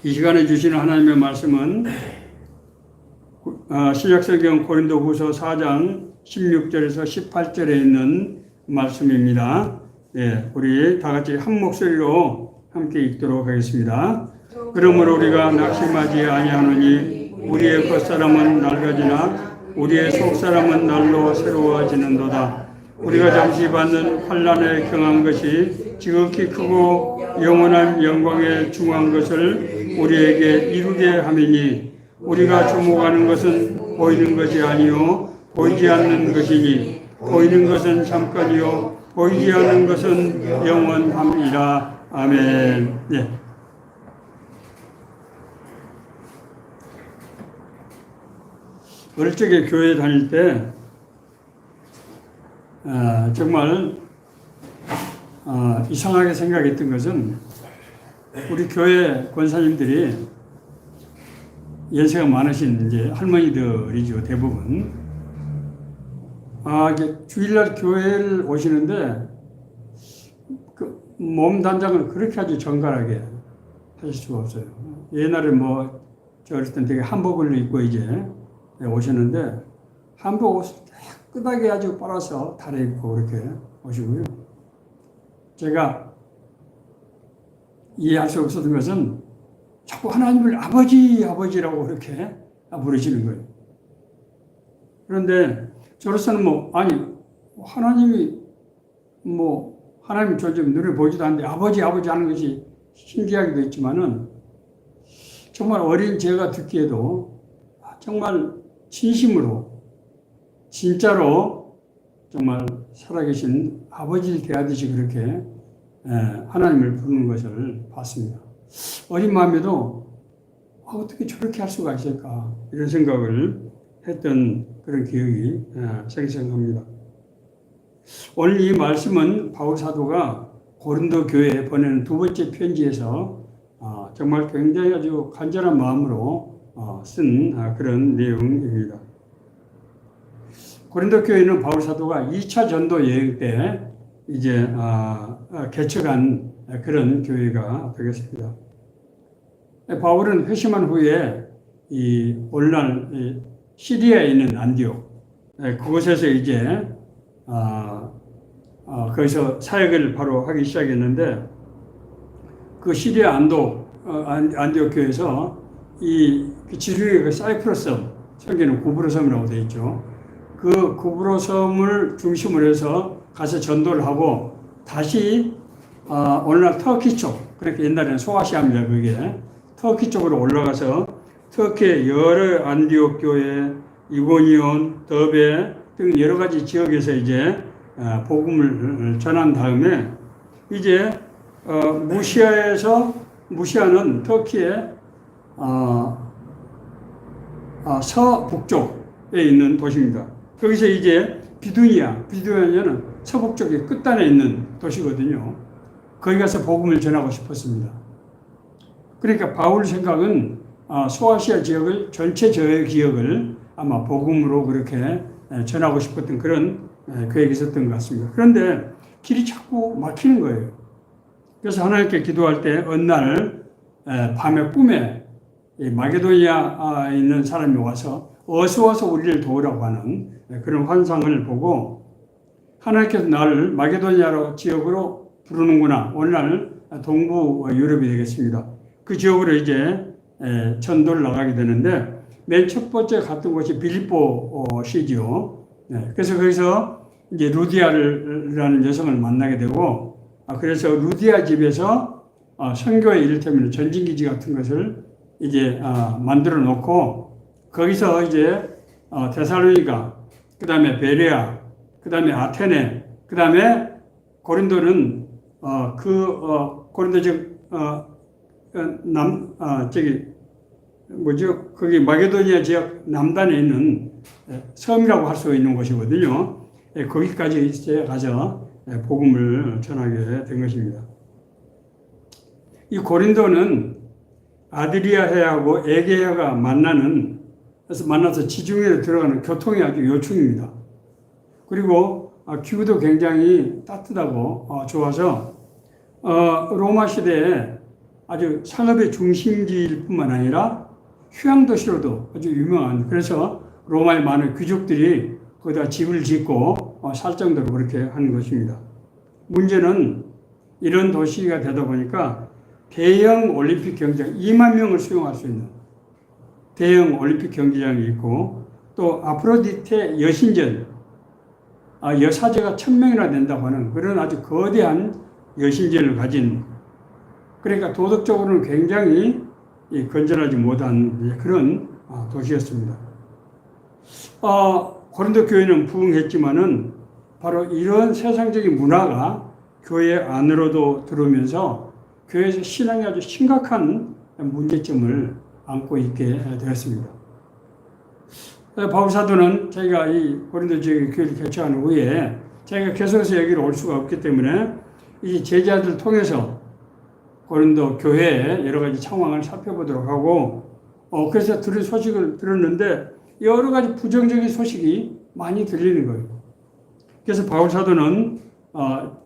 이 시간에 주시는 하나님의 말씀은 신약성경 고린도후서 4장 16절에서 18절에 있는 말씀입니다. 네, 우리 다 같이 한 목소리로 함께 읽도록 하겠습니다. 그러므로 우리가 낙심하지 아니하노니 우리의 겉사람은 낡아지나 우리의 속사람은 날로 새로워지는도다. 우리가 잠시 받는 환난에 경한 것이 지극히 크고 영원한 영광에 중한 것을 우리에게 이루게 함이니 우리가 주목하는 것은 보이는 것이 아니요 보이지 않는 것이니 보이는 것은 잠깐이요 보이지 않는 것은 영원함이라. 아멘. 네. 어릴 적에 교회 다닐 때 정말 이상하게 생각했던 것은 우리 교회 권사님들이 연세가 많으신 이제 할머니들이죠, 대부분. 이제 주일날 교회를 오시는데 그 몸 단장을 그렇게 아주 정갈하게 하실 수가 없어요. 옛날에 저 어릴 땐 되게 한복을 입고 이제 오셨는데 한복 옷을 깨끗하게 아주 빨아서 달에 입고 그렇게 오시고요. 제가 이해할 수 없었던 것은 자꾸 하나님을 아버지라고 그렇게 부르시는 거예요. 그런데 저로서는 하나님이 하나님 존재 눈에 보지도 않는데 아버지 하는 것이 신기하기도 했지만은 정말 어린 제가 듣기에도 정말 진심으로 진짜로 정말 살아계신 아버지를 대하듯이 그렇게 하나님을 부르는 것을 봤습니다. 어린 마음에도 어떻게 저렇게 할 수가 있을까 이런 생각을 했던 그런 기억이 생생합니다. 오늘 이 말씀은 바울 사도가 고린도 교회에 보내는 두 번째 편지에서 정말 굉장히 아주 간절한 마음으로 쓴 그런 내용입니다. 고린도 교회는 바울 사도가 2차 전도 여행 때 이제 개척한 그런 교회가 되겠습니다. 바울은 회심한 후에 오늘날 시리아에 있는 안디옥 그곳에서 이제 거기서 사역을 바로 하기 시작했는데 그 시리아 안디옥 교회에서 그 지중해 사이프러스 섬, 성경에는 구브로 섬이라고 되어 있죠. 그 구브로 섬을 중심으로 해서 가서 전도를 하고 다시 오늘날 터키 쪽, 그렇게 옛날에는 소아시아입니다. 그게 터키 쪽으로 올라가서 터키의 여러 안디옥 교회, 이고니온, 더베 등 여러 가지 지역에서 이제 복음을 전한 다음에 이제 무시아는 터키의 서북쪽에 있는 도시입니다. 거기서 이제 비두니아는 서북쪽의 끝단에 있는 도시거든요. 거기 가서 복음을 전하고 싶었습니다. 그러니까 바울 생각은 소아시아 지역을 전체 지역을 아마 복음으로 그렇게 전하고 싶었던 그런 계획이 있었던 것 같습니다. 그런데 길이 자꾸 막히는 거예요. 그래서 하나님께 기도할 때 어느 날 밤에 꿈에 마게도니아에 있는 사람이 와서 어서 우리를 도우라고 하는 그런 환상을 보고 하나님께서 나를 마게도니아 지역으로 부르는구나. 오늘날 동부 유럽이 되겠습니다. 그 지역으로 이제 전도를 나가게 되는데 맨 첫 번째 갔던 곳이 빌립보시지요. 그래서 거기서 이제 루디아라는 여성을 만나게 되고 그래서 루디아 집에서 선교의 이를테면 전진기지 같은 것을 이제 만들어 놓고 거기서 이제 데살로니가, 그 다음에 베레아, 그 다음에 아테네, 그 다음에 고린도는 고린도 거기 마게도니아 지역 남단에 있는 섬이라고 할 수 있는 곳이거든요. 거기까지 이제 가서 복음을 전하게 된 것입니다. 이 고린도는 아드리아 해하고 에게해가 만나서 지중해로 들어가는 교통이 아주 요충입니다. 그리고 기후도 굉장히 따뜻하고 좋아서 로마 시대에 아주 상업의 중심지일 뿐만 아니라 휴양도시로도 아주 유명한, 그래서 로마의 많은 귀족들이 거기다 집을 짓고 살 정도로 그렇게 하는 것입니다. 문제는 이런 도시가 되다 보니까 대형 올림픽 경기장 2만 명을 수용할 수 있는 대형 올림픽 경기장이 있고, 또 아프로디테 여신전, 여사제가 1000명이나 된다고 하는 그런 아주 거대한 여신전을 가진, 그러니까 도덕적으로는 굉장히 건전하지 못한 그런 도시였습니다. 고린도 교회는 부흥했지만은 바로 이런 세상적인 문화가 교회 안으로도 들어오면서 교회에서 신앙이 아주 심각한 문제점을 안고 있게 되었습니다. 바울 사도는 자기가 이 고린도 지역의 교회를 개척한 후에 자기가 계속해서 여기로 올 수가 없기 때문에 이 제자들 통해서 고린도 교회의 여러 가지 상황을 살펴보도록 하고, 그래서 들은 소식을 들었는데 여러 가지 부정적인 소식이 많이 들리는 거예요. 그래서 바울 사도는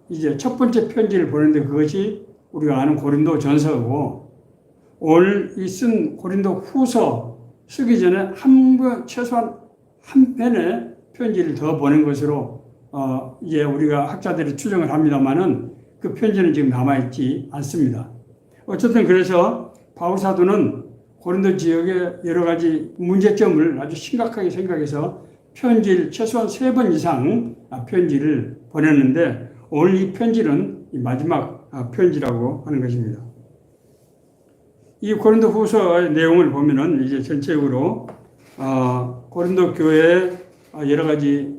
이제 첫 번째 편지를 보냈는데 그것이 우리가 아는 고린도 전서고, 오늘 이 쓴 고린도 후서 쓰기 전에 최소한 한 편의 편지를 더 보낸 것으로 이제 우리가 학자들이 추정을 합니다만은 그 편지는 지금 남아있지 않습니다. 어쨌든 그래서 바울 사도는 고린도 지역의 여러 가지 문제점을 아주 심각하게 생각해서 편지를 최소한 3번 이상 편지를 보냈는데, 오늘 이 편지는 마지막 편지라고 하는 것입니다. 이 고린도 후서의 내용을 보면은 이제 전체적으로 고린도 교회의 여러 가지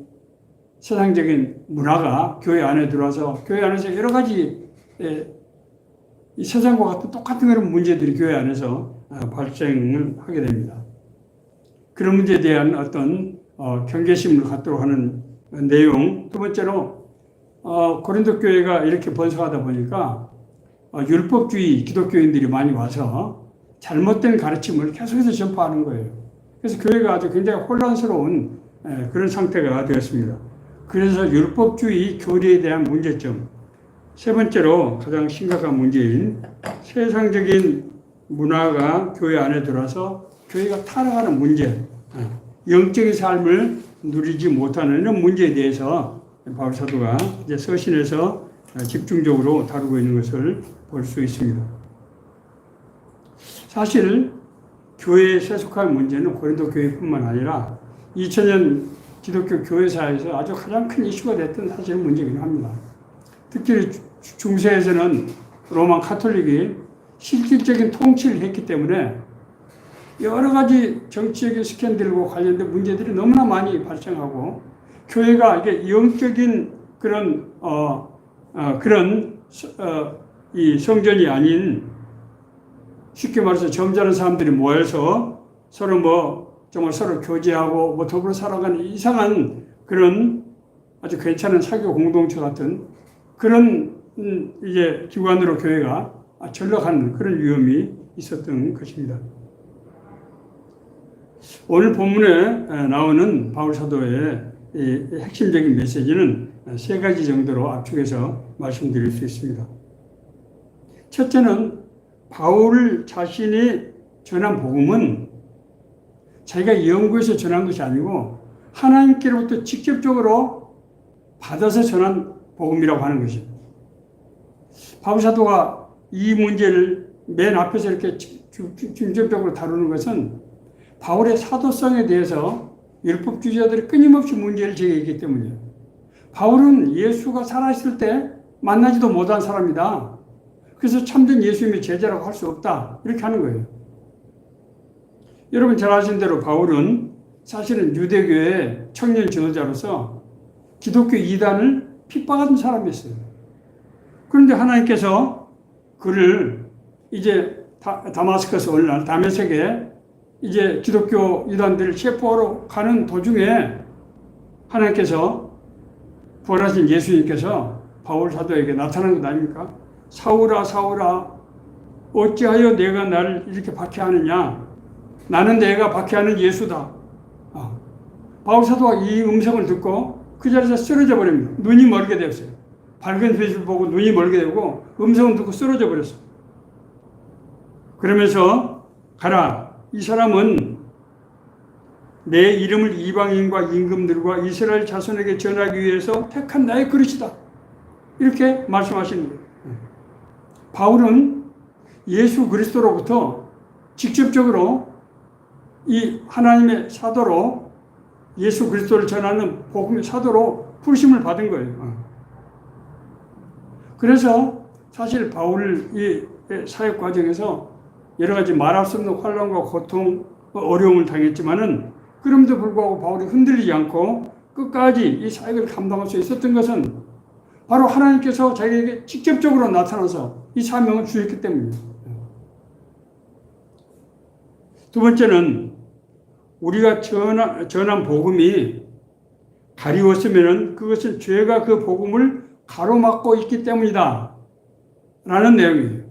세상적인 문화가 교회 안에 들어와서 교회 안에서 여러 가지 이 세상과 같은 똑같은 그런 문제들이 교회 안에서 발생을 하게 됩니다. 그런 문제에 대한 어떤 경계심을 갖도록 하는 내용. 두 번째로 고린도 교회가 이렇게 번성하다 보니까 율법주의 기독교인들이 많이 와서 잘못된 가르침을 계속해서 전파하는 거예요. 그래서 교회가 아주 굉장히 혼란스러운 그런 상태가 되었습니다. 그래서 율법주의 교리에 대한 문제점, 세 번째로 가장 심각한 문제인 세상적인 문화가 교회 안에 들어와서 교회가 타락하는 문제, 영적인 삶을 누리지 못하는 이런 문제에 대해서 바울 사도가 이제 서신에서 집중적으로 다루고 있는 것을 볼 수 있습니다. 사실 교회에 세속할 문제는 고린도 교회뿐만 아니라 2000년 기독교 교회사에서 아주 가장 큰 이슈가 됐던 사실 문제이긴 합니다. 특히 중세에서는 로마 카톨릭이 실질적인 통치를 했기 때문에 여러 가지 정치적인 스캔들과 관련된 문제들이 너무나 많이 발생하고, 교회가 이게 영적인 그런 이 성전이 아닌, 쉽게 말해서 점잖은 사람들이 모여서 서로 정말 서로 교제하고 더불어 살아가는 이상한 그런 아주 괜찮은 사교 공동체 같은 그런 이제 기관으로 교회가 전락하는 그런 위험이 있었던 것입니다. 오늘 본문에 나오는 바울 사도의 핵심적인 메시지는 3가지 정도로 압축해서 말씀드릴 수 있습니다. 첫째는 바울 자신이 전한 복음은 자기가 연구해서 전한 것이 아니고 하나님께로부터 직접적으로 받아서 전한 복음이라고 하는 것입니다. 바울 사도가 이 문제를 맨 앞에서 이렇게 중점적으로 다루는 것은 바울의 사도성에 대해서 율법주의자들이 끊임없이 문제를 제기했기 때문이에요. 바울은 예수가 살아있을 때 만나지도 못한 사람이다. 그래서 참된 예수님의 제자라고 할 수 없다. 이렇게 하는 거예요. 여러분 잘 아시는 대로 바울은 사실은 유대교의 청년 지도자로서 기독교 이단을 핍박하는 사람이었어요. 그런데 하나님께서 그를 이제 다마스커스 오늘날 다메섹에 이제 기독교 이단들을 체포하러 가는 도중에 하나님께서 부활하신 예수님께서 바울 사도에게 나타난 것 아닙니까? 사울아 사울아 어찌하여 내가 나를 이렇게 박해하느냐? 나는 내가 박해하는 예수다. 바울 사도가 이 음성을 듣고 그 자리에서 쓰러져 버립니다. 눈이 멀게 되었어요. 밝은 빛을 보고 눈이 멀게 되고 음성을 듣고 쓰러져 버렸어요. 그러면서 가라. 이 사람은 내 이름을 이방인과 임금들과 이스라엘 자손에게 전하기 위해서 택한 나의 그릇이다. 이렇게 말씀하시는 거예요. 바울은 예수 그리스도로부터 직접적으로 이 하나님의 사도로 예수 그리스도를 전하는 복음의 사도로 부르심을 받은 거예요. 그래서 사실 바울 이 사역 과정에서 여러 가지 말할 수 없는 환난과 고통, 어려움을 당했지만은 그럼에도 불구하고 바울이 흔들리지 않고 끝까지 이 사역을 감당할 수 있었던 것은 바로 하나님께서 자기에게 직접적으로 나타나서 이 사명을 주셨기 때문입니다. 두 번째는 우리가 전한 복음이 가리웠으면 그것은 죄가 그 복음을 가로막고 있기 때문이다 라는 내용이에요.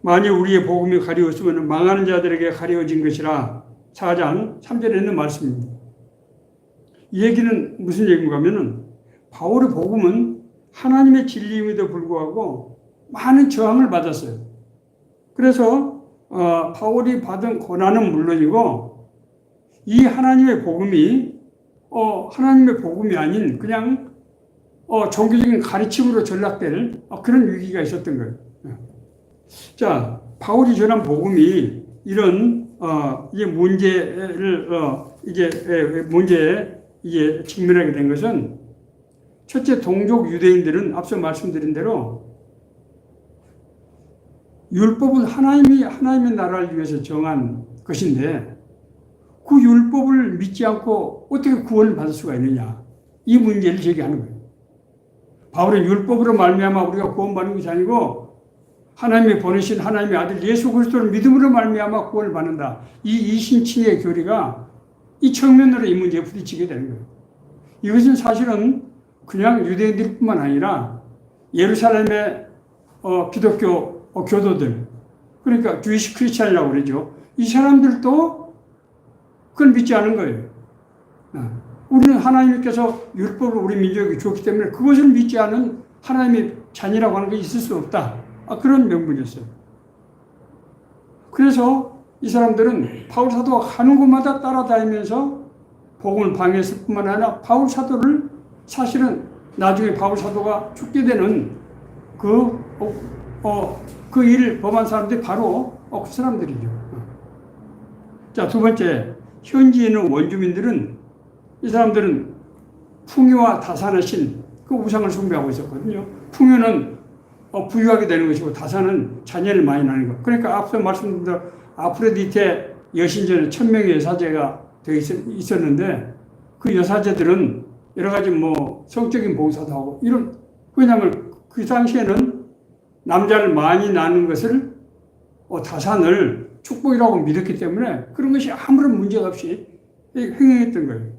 만일 우리의 복음이 가리웠으면 망하는 자들에게 가리워진 것이라 4장 3절에 있는 말씀입니다. 이 얘기는 무슨 얘기인가 하면은 바울의 복음은 하나님의 진리임에도 불구하고 많은 저항을 받았어요. 그래서 바울이 받은 고난은 물론이고 이 하나님의 복음이 하나님의 복음이 아닌 그냥 종교적인 가르침으로 전락될 그런 위기가 있었던 거예요. 자, 바울이 전한 복음이 이런 이제 문제에 이제 직면하게 된 것은 첫째, 동족 유대인들은 앞서 말씀드린 대로 율법은 하나님의 나라를 위해서 정한 것인데 그 율법을 믿지 않고 어떻게 구원을 받을 수가 있느냐, 이 문제를 제기하는 거예요. 바울은 율법으로 말미암아 우리가 구원받는 것이 아니고 하나님이 보내신 하나님의 아들 예수 그리스도를 믿음으로 말미암아 구원을 받는다. 이 이신칭의 교리가 이 측면으로 이 문제에 부딪히게 되는 거예요. 이것은 사실은 그냥 유대인들뿐만 아니라 예루살렘의 기독교 교도들, 그러니까 주이시 크리스찬이라고 그러죠. 이 사람들도 그걸 믿지 않은 거예요. 우리는 하나님께서 율법을 우리 민족에게 주었기 때문에 그것을 믿지 않은 하나님의 자녀라고 하는 게 있을 수 없다. 그런 명분이었어요. 그래서 이 사람들은 바울 사도가 가는 곳마다 따라다니면서 복음을 방해했을 뿐만 아니라 바울 사도를 사실은 나중에 바울 사도가 죽게 되는 그 일을 범한 사람들이 바로 그 사람들이죠. 자, 두 번째, 현지에 있는 원주민들은 이 사람들은 풍요와 다산의 신, 그 우상을 숭배하고 있었거든요. 풍요는 부유하게 되는 것이고 다산은 자녀를 많이 낳는 것. 그러니까 앞서 말씀드린 대로 아프로디테 여신전에 1000명의 여사제가 되어 있었는데 그 여사제들은 여러 가지 성적인 봉사도 하고 이런, 왜냐하면 그 당시에는 남자를 많이 낳는 것을 다산을 축복이라고 믿었기 때문에 그런 것이 아무런 문제가 없이 행했던 거예요.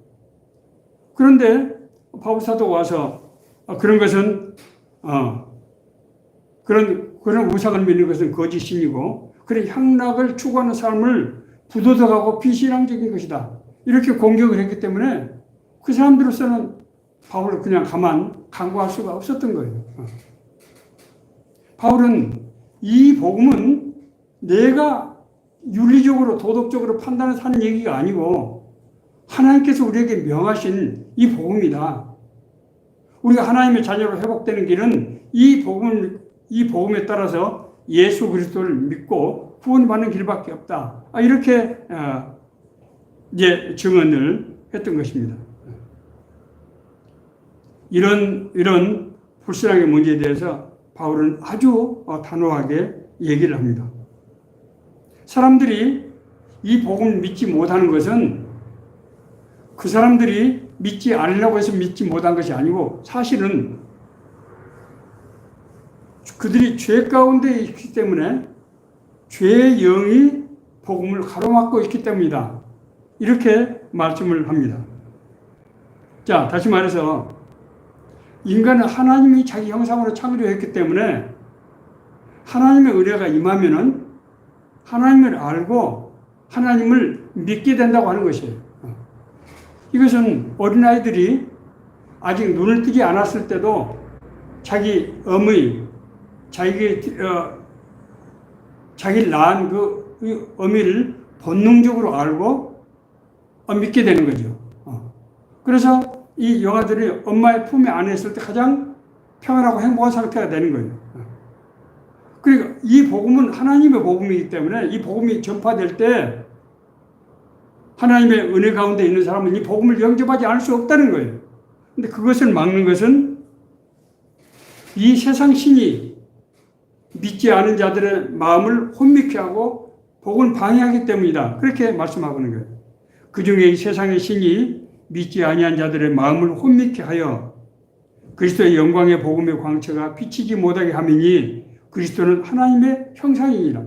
그런데 바울 사도가 와서 그런 것은 그런 우상을 믿는 것은 거짓신이고 그런 향락을 추구하는 삶을 부도덕하고 비신앙적인 것이다. 이렇게 공격을 했기 때문에 그 사람들로서는 바울을 그냥 간과할 수가 없었던 거예요. 바울은 이 복음은 내가 윤리적으로 도덕적으로 판단해서 하는 얘기가 아니고 하나님께서 우리에게 명하신 이 복음이다. 우리가 하나님의 자녀로 회복되는 길은 이 복음에 따라서 예수 그리스도를 믿고 구원받는 길밖에 없다. 이렇게 이제 증언을 했던 것입니다. 이런 불신앙의 문제에 대해서 바울은 아주 단호하게 얘기를 합니다. 사람들이 이 복음을 믿지 못하는 것은 그 사람들이 믿지 않으려고 해서 믿지 못한 것이 아니고 사실은 그들이 죄 가운데 있기 때문에 죄의 영이 복음을 가로막고 있기 때문이다. 이렇게 말씀을 합니다. 자, 다시 말해서 인간은 하나님이 자기 형상으로 창조했기 때문에 하나님의 은혜가 임하면은 하나님을 알고 하나님을 믿게 된다고 하는 것이에요. 이것은 어린아이들이 아직 눈을 뜨지 않았을 때도 자기 어머니, 자기의 자기를 낳은 그 어미를 본능적으로 알고 믿게 되는 거죠. 그래서 이 영아들이 엄마의 품에 안에 있을 때 가장 평안하고 행복한 상태가 되는 거예요. 그러니까 이 복음은 하나님의 복음이기 때문에 이 복음이 전파될 때 하나님의 은혜 가운데 있는 사람은 이 복음을 영접하지 않을 수 없다는 거예요. 근데 그것을 막는 것은 이 세상 신이 믿지 않은 자들의 마음을 혼미케 하고 복음을 방해하기 때문이다. 그렇게 말씀하고 있는 거예요. 그 중에 이 세상의 신이 믿지 아니한 자들의 마음을 혼미케 하여 그리스도의 영광의 복음의 광채가 비치지 못하게 함이니 그리스도는 하나님의 형상이니라.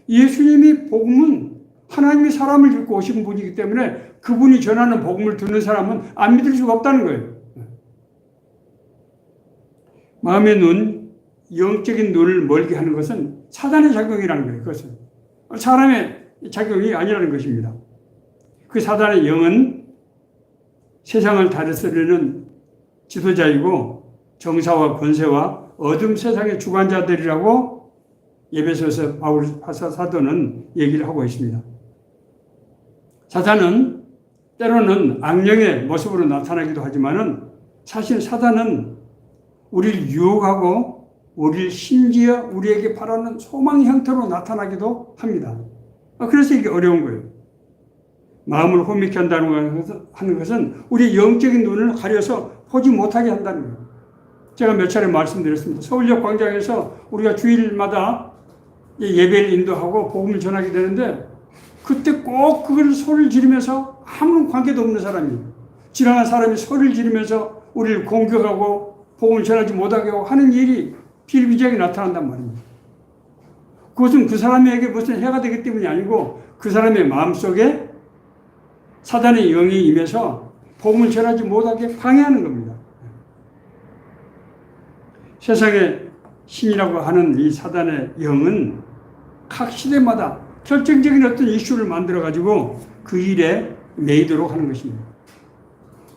예수님이 복음은 하나님이 사람을 입고 오신 분이기 때문에 그분이 전하는 복음을 듣는 사람은 안 믿을 수가 없다는 거예요. 마음의 눈, 영적인 눈을 멀게 하는 것은 사단의 작용이라는 거예요. 그것은 사람의 작용이 아니라는 것입니다. 그 사단의 영은 세상을 다스리는 지도자이고 정사와 권세와 어둠 세상의 주관자들이라고 에베소서 바울 사도는 얘기를 하고 있습니다. 사단은 때로는 악령의 모습으로 나타나기도 하지만은 사실 사단은 우리를 유혹하고 우리를 심지어 우리에게 바라는 소망의 형태로 나타나기도 합니다. 그래서 이게 어려운 거예요. 마음을 혼미케 한다는 것은 우리 영적인 눈을 가려서 보지 못하게 한다는 거예요. 제가 몇 차례 말씀드렸습니다. 서울역 광장에서 우리가 주일마다 예배를 인도하고 복음을 전하게 되는데 그때 꼭 그걸 소리를 지르면서 아무런 관계도 없는 사람이 지나간 사람이 소리를 지르면서 우리를 공격하고 복음을 전하지 못하게 하는 일이 비일비재하게 나타난단 말입니다. 그것은 그 사람에게 무슨 해가 되기 때문이 아니고 그 사람의 마음속에 사단의 영이 임해서 복음을 전하지 못하게 방해하는 겁니다. 세상의 신이라고 하는 이 사단의 영은 각 시대마다 결정적인 어떤 이슈를 만들어가지고 그 일에 매이도록 하는 것입니다.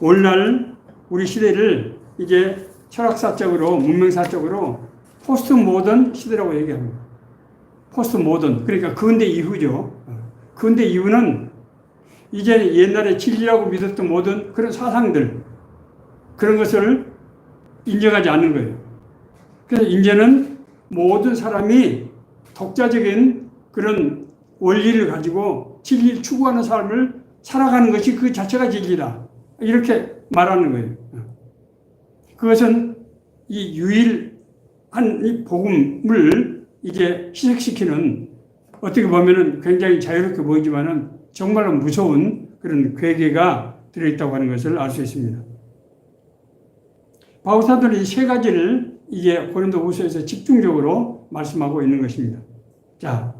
오늘날 우리 시대를 이제 철학사적으로, 문명사적으로 포스트 모던 시대라고 얘기합니다. 포스트 모던, 그러니까 근대 이후죠. 근대 이후는 이제 옛날에 진리라고 믿었던 모든 그런 사상들, 그런 것을 인정하지 않는 거예요. 그래서 이제는 모든 사람이 독자적인 그런 원리를 가지고 진리를 추구하는 삶을 살아가는 것이 그 자체가 진리다. 이렇게 말하는 거예요. 그것은 이 유일한 이 복음을 이제 희석시키는 어떻게 보면은 굉장히 자유롭게 보이지만은 정말로 무서운 그런 괴계가 들어있다고 하는 것을 알 수 있습니다. 바울 사도는 이 세 가지를 이제 고린도후서에서 집중적으로 말씀하고 있는 것입니다. 자,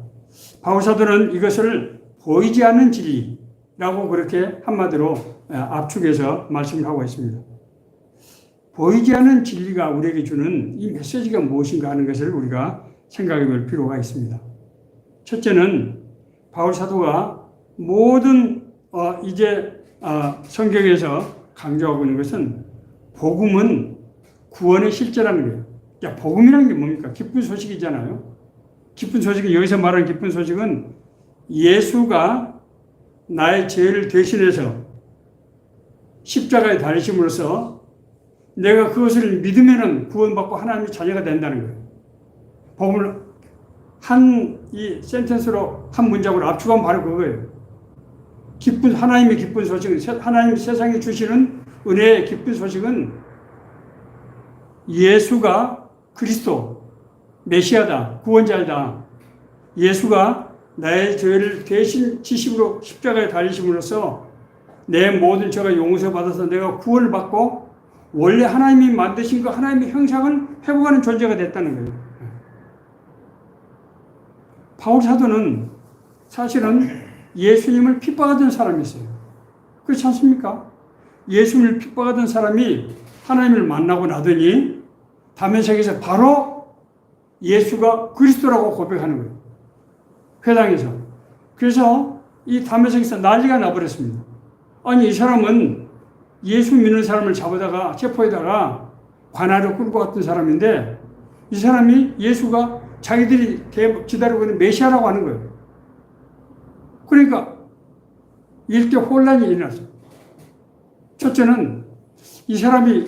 바울 사도는 이것을 보이지 않는 진리라고 그렇게 한마디로 압축해서 말씀을 하고 있습니다. 보이지 않는 진리가 우리에게 주는 이 메시지가 무엇인가 하는 것을 우리가 생각해 볼 필요가 있습니다. 첫째는 바울 사도가 모든 성경에서 강조하고 있는 것은 복음은 구원의 실제라는 거예요. 야, 복음이라는 게 뭡니까? 기쁜 소식이잖아요. 기쁜 소식은, 여기서 말하는 기쁜 소식은 예수가 나의 죄를 대신해서 십자가에 달리심으로써 내가 그것을 믿으면은 구원받고 하나님의 자녀가 된다는 거예요. 복음을 이 센텐스로 한 문장으로 압축하면 바로 그거예요. 하나님의 기쁜 소식은, 하나님 세상에 주시는 은혜의 기쁜 소식은 예수가 그리스도, 메시아다, 구원자이다. 예수가 나의 죄를 대신 지심으로 십자가에 달리심으로써 내 모든 죄가 용서받아서 내가 구원을 받고 원래 하나님이 만드신 그 하나님의 형상을 회복하는 존재가 됐다는 거예요. 바울 사도는 사실은 예수님을 핍박하던 사람이었어요. 그렇지 않습니까? 예수님을 핍박하던 사람이 하나님을 만나고 나더니 다메섹에서 바로 예수가 그리스도라고 고백하는 거예요. 회당에서. 그래서 이 다메섹에서 난리가 나버렸습니다. 아니, 이 사람은 예수 믿는 사람을 잡아다가 체포에다가 관하로 끌고 갔던 사람인데 이 사람이 예수가 자기들이 기다리고 있는 메시아라고 하는 거예요. 그러니까 일대 혼란이 일어났어요. 첫째는 이 사람이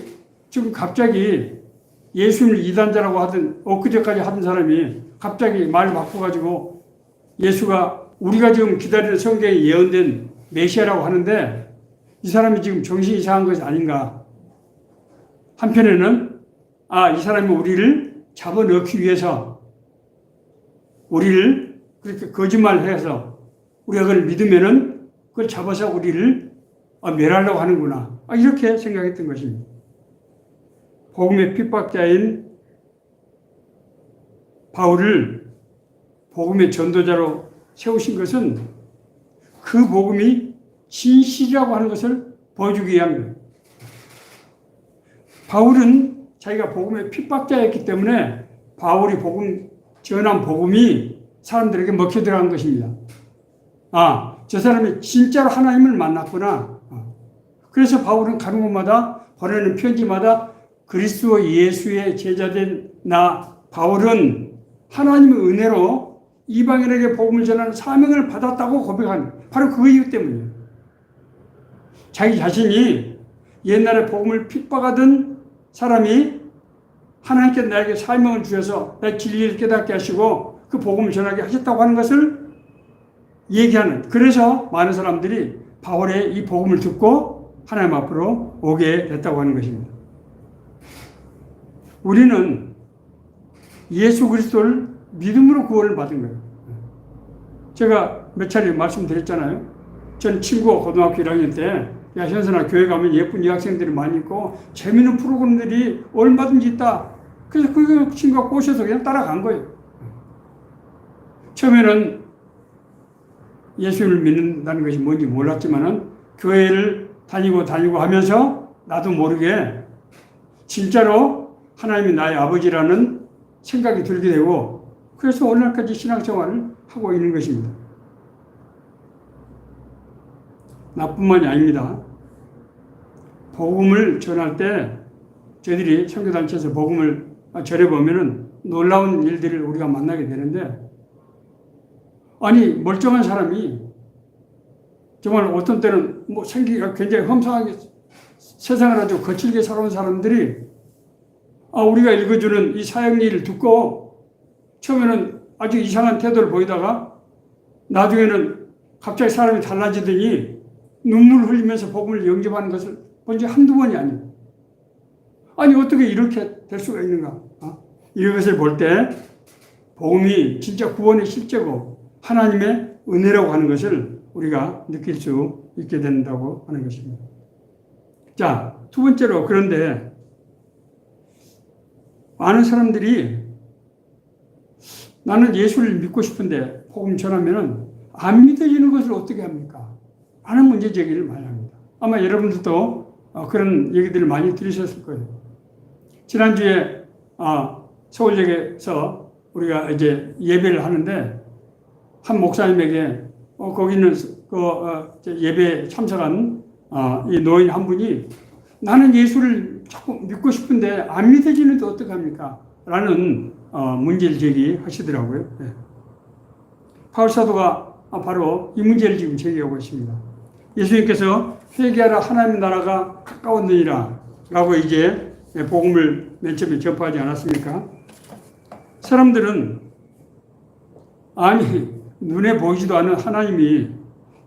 지금 갑자기 예수님을 이단자라고 하던, 엊그제까지 하던 사람이 갑자기 말 바꿔가지고 예수가 우리가 지금 기다리는 성경에 예언된 메시아라고 하는데 이 사람이 지금 정신이 이상한 것이 아닌가. 한편에는 이 사람이 우리를 잡아넣기 위해서 우리를 그렇게 거짓말해서 우리가 그걸 믿으면은 그걸 잡아서 우리를 멸하려고 하는구나. 이렇게 생각했던 것입니다. 복음의 핍박자인 바울을 복음의 전도자로 세우신 것은 그 복음이 진실이라고 하는 것을 보여주기 위한 거예요. 바울은 자기가 복음의 핍박자였기 때문에 바울이 전한 복음이 사람들에게 먹혀 들어간 것입니다. 저 사람이 진짜로 하나님을 만났구나. 그래서 바울은 가는 곳마다 보내는 편지마다 그리스도 예수의 제자된 나 바울은 하나님의 은혜로 이방인에게 복음을 전하는 사명을 받았다고 고백하는 바로 그 이유 때문이에요. 자기 자신이 옛날에 복음을 핍박하던 사람이 하나님께 나에게 사명을 주셔서 내 진리를 깨닫게 하시고 그 복음을 전하게 하셨다고 하는 것을 얘기하는, 그래서 많은 사람들이 바울의 이 복음을 듣고 하나님 앞으로 오게 됐다고 하는 것입니다. 우리는 예수 그리스도를 믿음으로 구원을 받은 거예요. 제가 몇 차례 말씀드렸잖아요. 전 친구가 고등학교 1학년 때 야 현선아 교회 가면 예쁜 여학생들이 많이 있고 재미있는 프로그램들이 얼마든지 있다. 그래서 그 친구가 꼬셔서 그냥 따라간 거예요. 처음에는 예수를 믿는다는 것이 뭔지 몰랐지만은 교회를 다니고 하면서 나도 모르게 진짜로 하나님이 나의 아버지라는 생각이 들게 되고 그래서 오늘날까지 신앙생활을 하고 있는 것입니다. 나뿐만이 아닙니다. 복음을 전할 때 저희들이 선교단체에서 복음을 전해보면은 놀라운 일들을 우리가 만나게 되는데 아니 멀쩡한 사람이 정말 어떤 때는 뭐 생기가 굉장히 험상하게 세상을 아주 거칠게 살아온 사람들이 우리가 읽어주는 이 사역리를 듣고 처음에는 아주 이상한 태도를 보이다가 나중에는 갑자기 사람이 달라지더니 눈물 흘리면서 복음을 영접하는 것을 본 지 한두 번이 아니에요. 아니 어떻게 이렇게 될 수가 있는가. 이것을 볼 때 복음이 진짜 구원의 실제고 하나님의 은혜라고 하는 것을 우리가 느낄 수 있게 된다고 하는 것입니다. 자, 두 번째로 그런데 많은 사람들이 나는 예수를 믿고 싶은데 복음 전하면은 안 믿어지는 것을 어떻게 합니까? 많은 문제 제기를 많이 합니다. 아마 여러분들도 그런 얘기들을 많이 들으셨을 거예요. 지난주에 서울역에서 우리가 이제 예배를 하는데 한 목사님에게 거기는 예배에 참석한 이 노인 한 분이 나는 예수를 자꾸 믿고 싶은데 안 믿어지는데 어떡합니까? 라는 문제를 제기하시더라고요. 네. 바울 사도가 바로 이 문제를 지금 제기하고 있습니다. 예수님께서 회개하라 하나님의 나라가 가까웠느니라 라고 이제 복음을 맨 처음에 접하지 않았습니까? 사람들은 아니 눈에 보이지도 않는 하나님이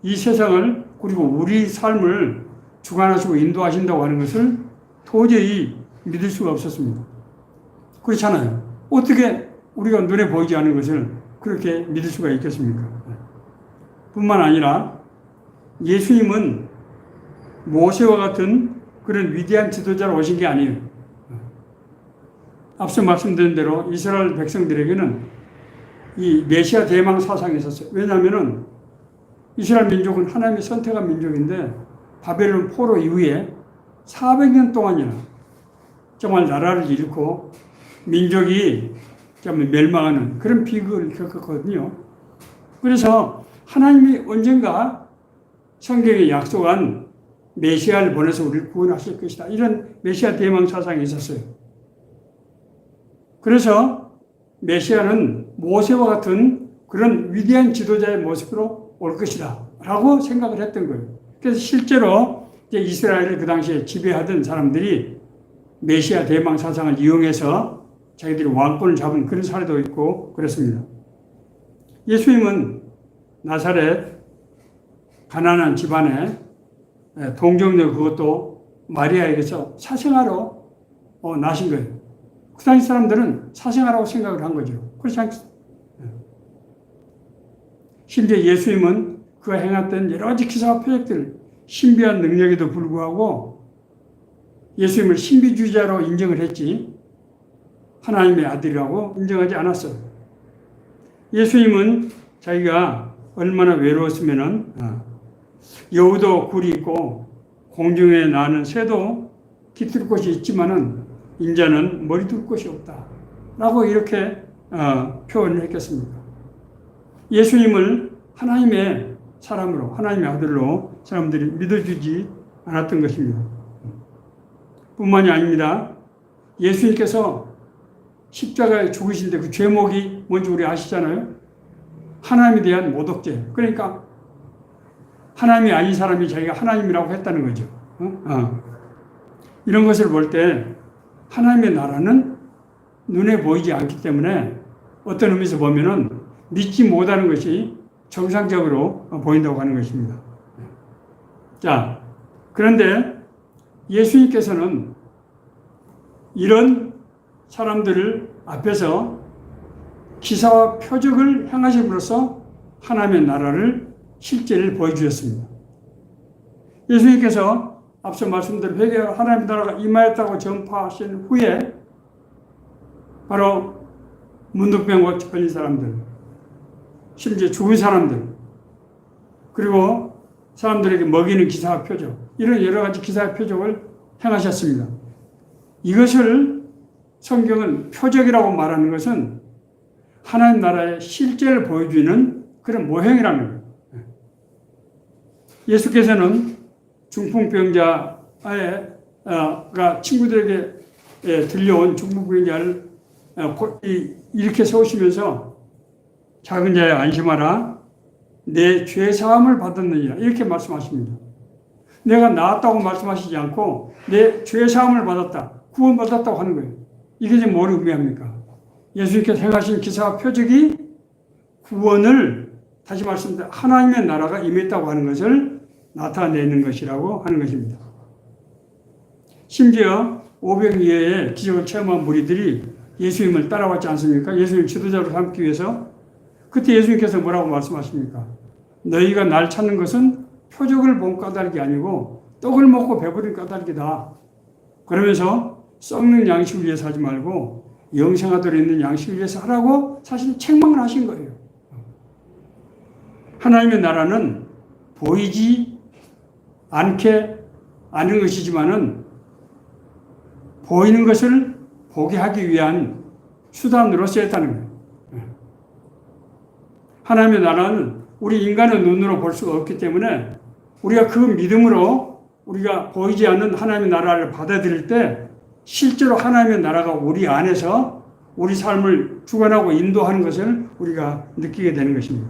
이 세상을 그리고 우리 삶을 주관하시고 인도하신다고 하는 것을 도저히 믿을 수가 없었습니다. 그렇잖아요. 어떻게 우리가 눈에 보이지 않는 것을 그렇게 믿을 수가 있겠습니까? 뿐만 아니라 예수님은 모세와 같은 그런 위대한 지도자로 오신 게 아니에요. 앞서 말씀드린 대로 이스라엘 백성들에게는 이 메시아 대망 사상이 있었어요. 왜냐하면 이스라엘 민족은 하나님의 선택한 민족인데 바벨론 포로 이후에 400년 동안이나 정말 나라를 잃고 민족이 정말 멸망하는 그런 비극을 겪었거든요. 그래서 하나님이 언젠가 성경에 약속한 메시아를 보내서 우리를 구원하실 것이다. 이런 메시아 대망 사상이 있었어요. 그래서 메시아는 모세와 같은 그런 위대한 지도자의 모습으로 올 것이다 라고 생각을 했던 거예요. 그래서 실제로 이제 이스라엘을 그 당시에 지배하던 사람들이 메시아 대망 사상을 이용해서 자기들이 왕권을 잡은 그런 사례도 있고 그렇습니다. 예수님은 나사렛 가난한 집안에 동정녀 그것도 마리아에게서 사생아로 나신 거예요. 그 당시 사람들은 사생아라고 생각을 한 거죠. 그렇지 않겠습니까? 심지어 예수님은 그가 행했던 여러 가지 기사와 표적들, 신비한 능력에도 불구하고 예수님을 신비주의자로 인정을 했지 하나님의 아들이라고 인정하지 않았어요. 예수님은 자기가 얼마나 외로웠으면은 여우도 굴이 있고 공중에 나는 새도 깃들 곳이 있지만은 인자는 머리 둘 곳이 없다 라고 이렇게 표현을 했겠습니까? 예수님을 하나님의 사람으로 하나님의 아들로 사람들이 믿어주지 않았던 것입니다. 뿐만이 아닙니다. 예수님께서 십자가에 죽으신데 그 죄목이 뭔지 우리 아시잖아요. 하나님에 대한 모독죄. 그러니까 하나님이 아닌 사람이 자기가 하나님이라고 했다는 거죠. 이런 것을 볼 때 하나님의 나라는 눈에 보이지 않기 때문에 어떤 의미에서 보면은 믿지 못하는 것이 정상적으로 보인다고 하는 것입니다. 자, 그런데 예수님께서는 이런 사람들을 앞에서 기사와 표적을 행하심으로써 하나님의 나라를 실제를 보여주셨습니다. 예수님께서 앞서 말씀드린 회개와 하나님의 나라가 임하였다고 전파하신 후에 바로 문둥병과 걸린 사람들, 심지어 죽은 사람들, 그리고 사람들에게 먹이는 기사와 표적, 이런 여러 가지 기사와 표적을 행하셨습니다. 이것을 성경은 표적이라고 말하는 것은 하나님 나라의 실제를 보여주는 그런 모형이라는 거예요. 예수께서는 중풍병자가 친구들에게 들려온 중풍병자를 이렇게 세우시면서 작은 자야 안심하라 내 죄사함을 받았느니라 이렇게 말씀하십니다. 내가 나았다고 말씀하시지 않고 내 죄사함을 받았다, 구원받았다고 하는 거예요. 이게 지금 뭘 의미합니까? 예수님께서 행하신 기사와 표적이 구원을, 다시 말씀드려 하나님의 나라가 임했다고 하는 것을 나타내는 것이라고 하는 것입니다. 심지어 500 이하의 기적을 체험한 무리들이 예수님을 따라왔지 않습니까? 예수님 지도자로 삼기 위해서. 그때 예수님께서 뭐라고 말씀하십니까? 너희가 날 찾는 것은 표적을 본 까닭이 아니고 떡을 먹고 배부른 까닭이다. 그러면서 썩는 양식을 위해서 하지 말고 영생하도록 있는 양식을 위해서 하라고 사실 책망을 하신 거예요. 하나님의 나라는 보이지 않는 것이지만은 보이는 것을 보게 하기 위한 수단으로 쓰였다는 거예요. 하나님의 나라는 우리 인간의 눈으로 볼 수가 없기 때문에 우리가 그 믿음으로 우리가 보이지 않는 하나님의 나라를 받아들일 때 실제로 하나님의 나라가 우리 안에서 우리 삶을 주관하고 인도하는 것을 우리가 느끼게 되는 것입니다.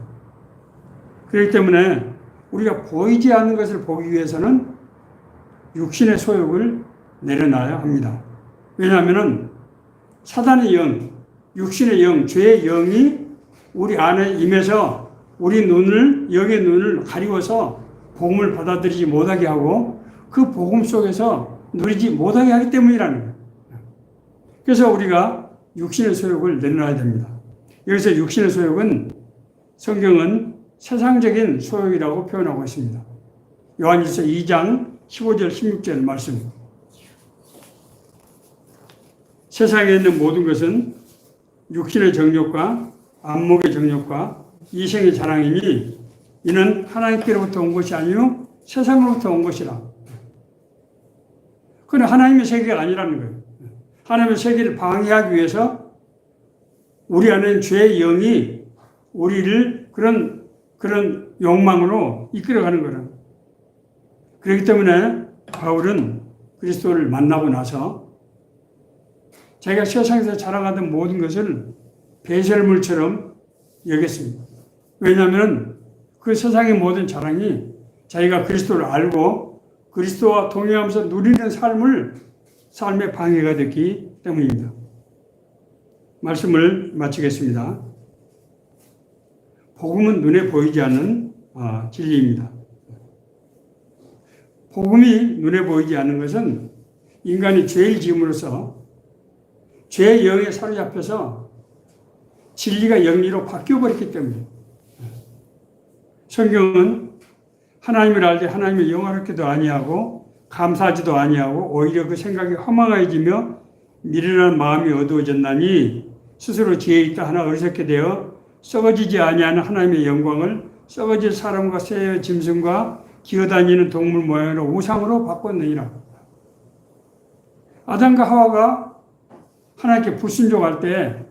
그렇기 때문에 우리가 보이지 않는 것을 보기 위해서는 육신의 소욕을 내려놔야 합니다. 왜냐하면 사단의 영, 육신의 영, 죄의 영이 우리 안에 임해서 우리 눈을, 영의 눈을 가리워서 복음을 받아들이지 못하게 하고 그 복음 속에서 누리지 못하게 하기 때문이라는 거예요. 그래서 우리가 육신의 소욕을 내려놔야 됩니다. 여기서 육신의 소욕은 성경은 세상적인 소욕이라고 표현하고 있습니다. 요한일서 2장 15절 16절 말씀. 세상에 있는 모든 것은 육신의 정욕과 안목의 정욕과 이생의 자랑이니 이는 하나님께로부터 온 것이 아니요 세상으로부터 온 것이라. 그건 하나님의 세계가 아니라는 거예요. 하나님의 세계를 방해하기 위해서 우리 안에 죄의 영이 우리를 그런 욕망으로 이끌어가는 거예요. 그렇기 때문에 바울은 그리스도를 만나고 나서 자기가 세상에서 자랑하던 모든 것을 배설물처럼 여겼습니다. 왜냐하면 그 세상의 모든 자랑이 자기가 그리스도를 알고 그리스도와 동행하면서 누리는 삶의 방해가 됐기 때문입니다. 말씀을 마치겠습니다. 복음은 눈에 보이지 않는 진리입니다. 복음이 눈에 보이지 않는 것은 인간이 죄를 지음으로써 죄의 영에 사로잡혀서 진리가 영리로 바뀌어버렸기 때문에 성경은 하나님을 알되 하나님을 영화롭게도 아니하고 감사하지도 아니하고 오히려 그 생각이 허망해지며 미련한 마음이 어두워졌나니 스스로 지혜 있다 하나 어리석게 되어 썩어지지 아니하는 하나님의 영광을 썩어질 사람과 새의 짐승과 기어다니는 동물 모양으로 우상으로 바꿨느니라. 아담과 하와가 하나님께 불순종할 때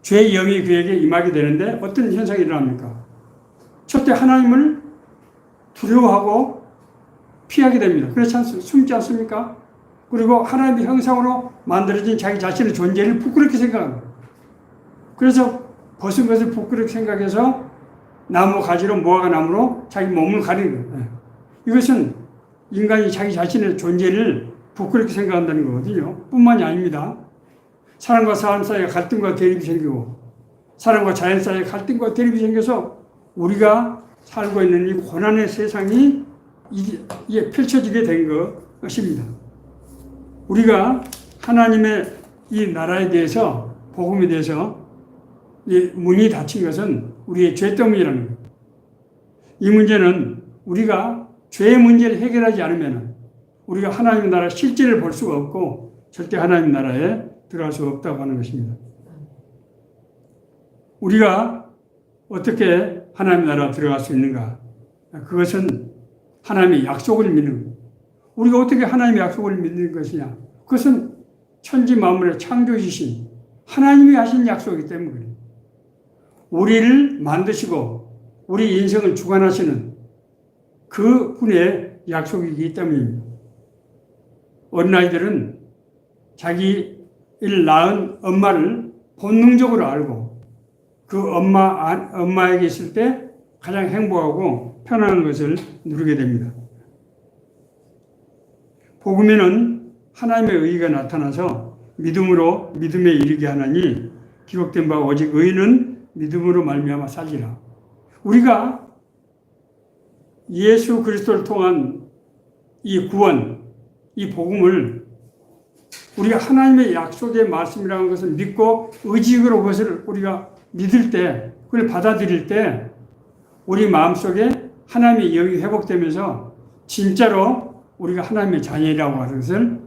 죄의 영이 그에게 임하게 되는데 어떤 현상이 일어납니까? 첫째 하나님을 두려워하고 피하게 됩니다. 그렇지 숨지 않습니까? 그리고 하나님의 형상으로 만들어진 자기 자신의 존재를 부끄럽게 생각합니다. 그래서 벗은 것을 부끄럽게 생각해서 나무 가지로 무화과 나무로 자기 몸을 가리는 거예요. 이것은 인간이 자기 자신의 존재를 부끄럽게 생각한다는 거거든요. 뿐만이 아닙니다. 사람과 사람 사이에 갈등과 대립이 생기고 사람과 자연 사이에 갈등과 대립이 생겨서 우리가 살고 있는 이 고난의 세상이 이게 펼쳐지게 된 것입니다. 우리가 하나님의 이 나라에 대해서 복음에 대해서 이 문이 닫힌 것은 우리의 죄 때문이라는 거예요. 이 문제는 우리가 죄의 문제를 해결하지 않으면 우리가 하나님의 나라 실제를 볼 수가 없고 절대 하나님 나라에 들어갈 수 없다고 하는 것입니다. 우리가 어떻게 하나님 나라 들어갈 수 있는가? 그것은 하나님의 약속을 믿는 거예요. 우리가 어떻게 하나님의 약속을 믿는 것이냐? 그것은 천지 만물의 창조주신 하나님이 하신 약속이기 때문에 그래요. 우리를 만드시고 우리 인생을 주관하시는 그 분의 약속이기 때문입니다. 어린아이들은 자기를 낳은 엄마를 본능적으로 알고 그 엄마에게 있을 때 가장 행복하고 편안한 것을 누리게 됩니다. 복음에는 하나님의 의가 나타나서 믿음에 이르게 하나니 기록된 바 오직 의는 믿음으로 말미암아 살리라. 우리가 예수 그리스도를 통한 이 구원, 이 복음을 우리가 하나님의 약속의 말씀이라는 것을 믿고 의지적으로 그것을 우리가 믿을 때, 그걸 받아들일 때 우리 마음속에 하나님의 영이 회복되면서 진짜로 우리가 하나님의 자녀라고 하는 것을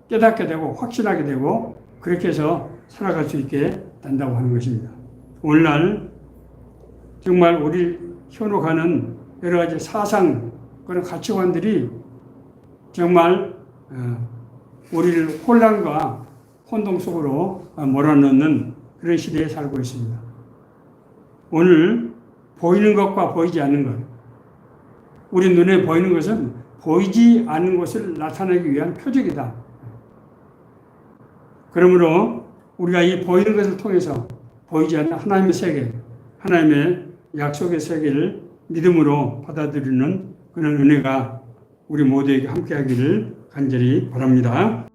깨닫게 되고 확신하게 되고 그렇게 해서 살아갈 수 있게 된다고 하는 것입니다. 오늘날 정말 우리 현혹하는 여러 가지 사상, 그런 가치관들이 정말 우리를 혼란과 혼동 속으로 몰아넣는 그런 시대에 살고 있습니다. 오늘 보이는 것과 보이지 않는 것, 우리 눈에 보이는 것은 보이지 않는 것을 나타내기 위한 표적이다. 그러므로 우리가 이 보이는 것을 통해서 보이지 않는 하나님의 세계, 하나님의 약속의 세계를 믿음으로 받아들이는 그런 은혜가 우리 모두에게 함께하기를 간절히 바랍니다.